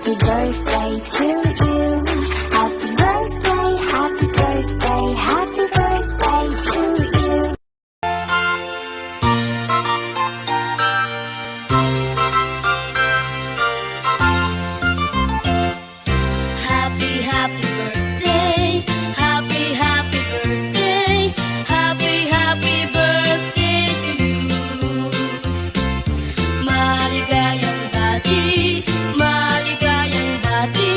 happy birthday to you. Happy birthday, happy birthday, happy birthday to you. Happy, happy birthday, happy, happy birthday, happy, happy birthday to you. Maligayang bati, maligayang bati,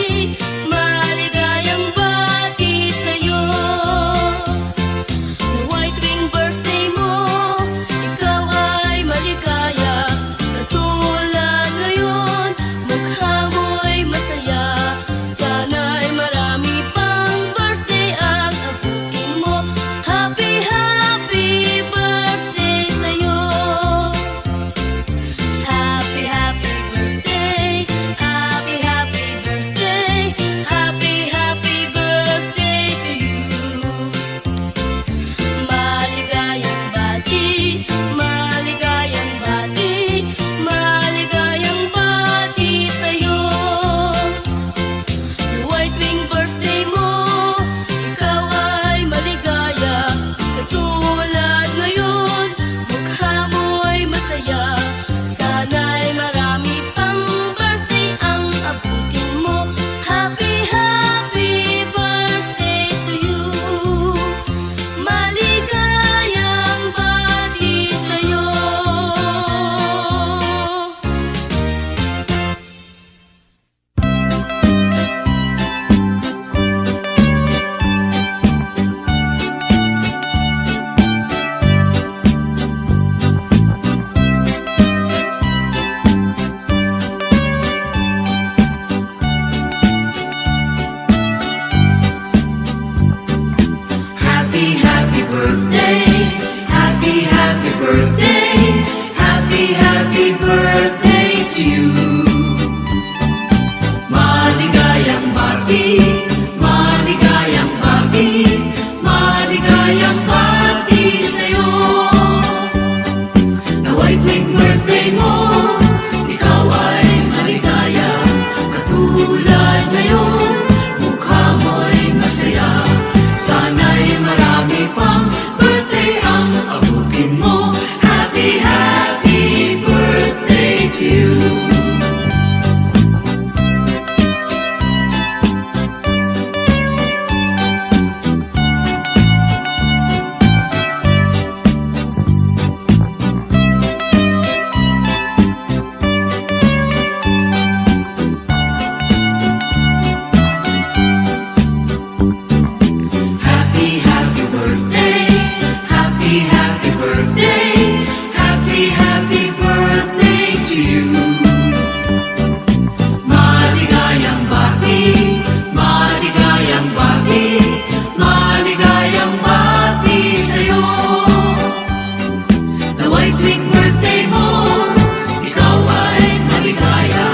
maligayang bati sa'yo. Nawa'y tuwing birthday mo, ikaw ay maligaya. Katulad ngayon, mukha mo'y masaya. Sana'y marami pang birthday ang abutin mo. Happy, happy birthday sa'yo. Happy, happy birthday, happy, happy birthday, happy, happy birthday to you. Maligayang bati, maligayang bati, maligayang bati sa'yo. Nawa'y tuwing birthday mo, ikaw ay maligaya. Katulad ngayon, mukha mo'y masaya. Sana'y marami pang birthday ang abutin mo. Happy, happy birthday to you. Maligayang bati sa'yo. Happy, happy birthday, happy, happy birthday, happy, happy birthday to you. Maligayang bati, maligayang bati, maligayang bati sa'yo. Nawa'y tuwing birthday mo, ikaw ay maligaya. Katulad ngayon, mukha mo'y masaya. Sana'y marami pang birthday ang abutin mo. Happy, happy birthday to you. Happy, happy birthday, happy, happy birthday, happy, happy birthday to you. Maligayang bati, maligayang bati, maligayang bati sa'yo. Nawa'y tuwing birthday mo, ikaw ay maligaya.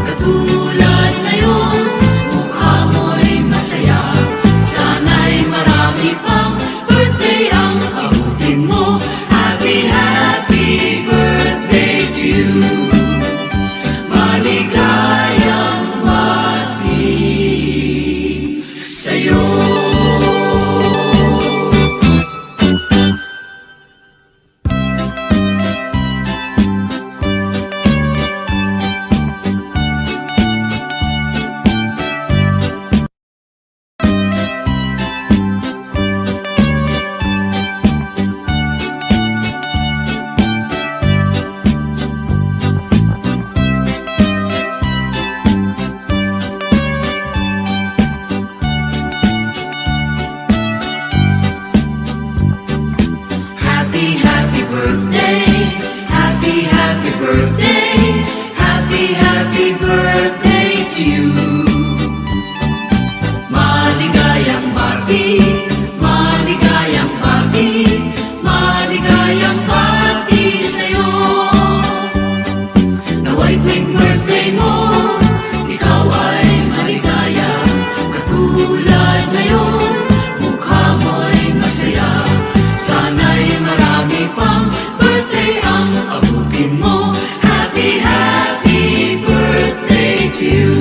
Katulad ngayon, mukha mo'y masaya. Sana'y marami pang birthday ang abutin mo. Happy, happy birthday to you. Maligayang bati sa'yo. Happy, happy birthday, happy, happy birthday, happy, happy birthday to you. Maligayang bati, maligayang bati, maligayang bati sa'yo. Nawa'y tuwing birthday mo, ikaw ay maligaya. Katulad ngayon, mukha mo'y masaya. Sana'y marami pang birthday ang abutin mo. Happy, happy birthday to you.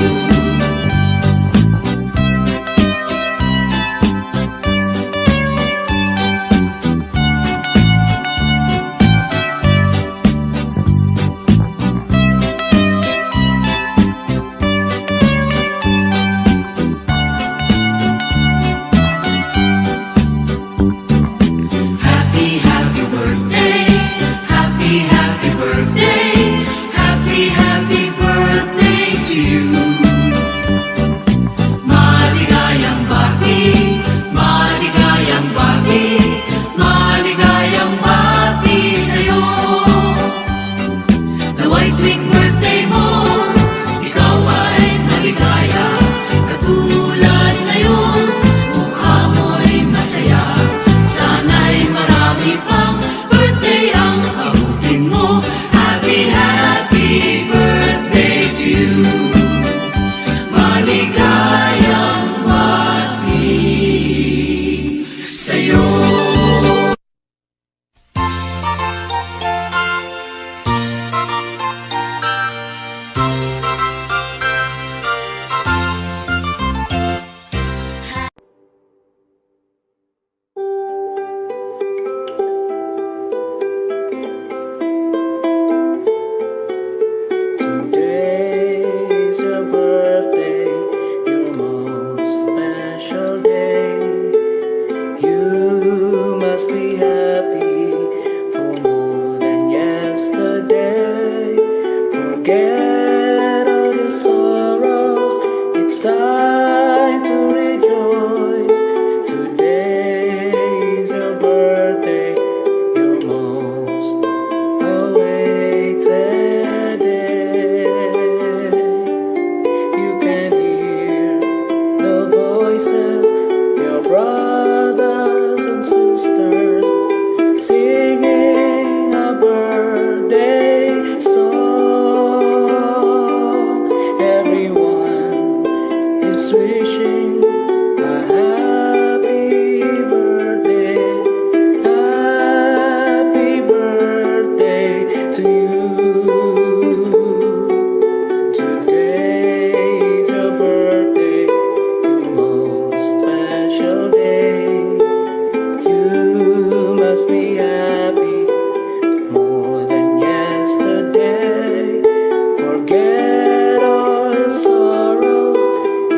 Forget all your sorrows.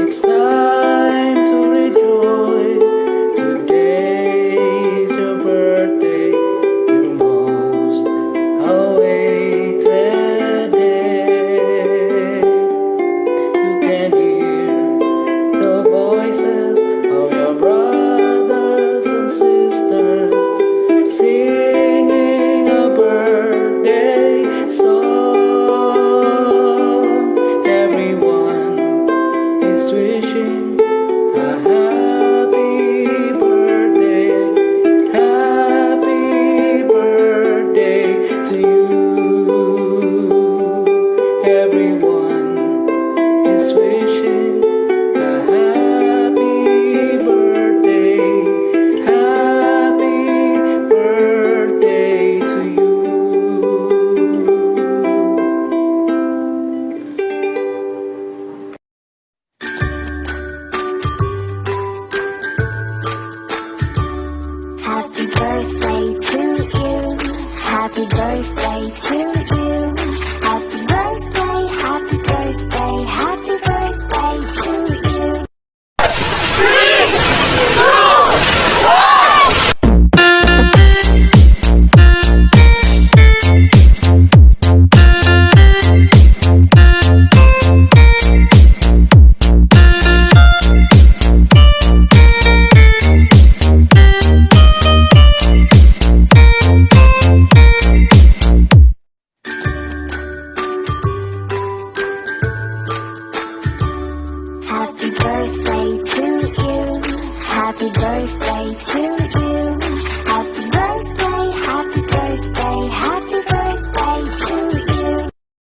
It's time to rejoice. Today's your birthday, your most awaited day. You can hear the voices of your brothers and sisters singing a birthday song. Everyone is wishing a happy birthday to you. Everyone is wishing a happy birthday to you. Happy birthday to you. Happy birthday to you. Happy birthday, happy birthday, happy birthday to you. Happy birthday to you. Happy birthday to you.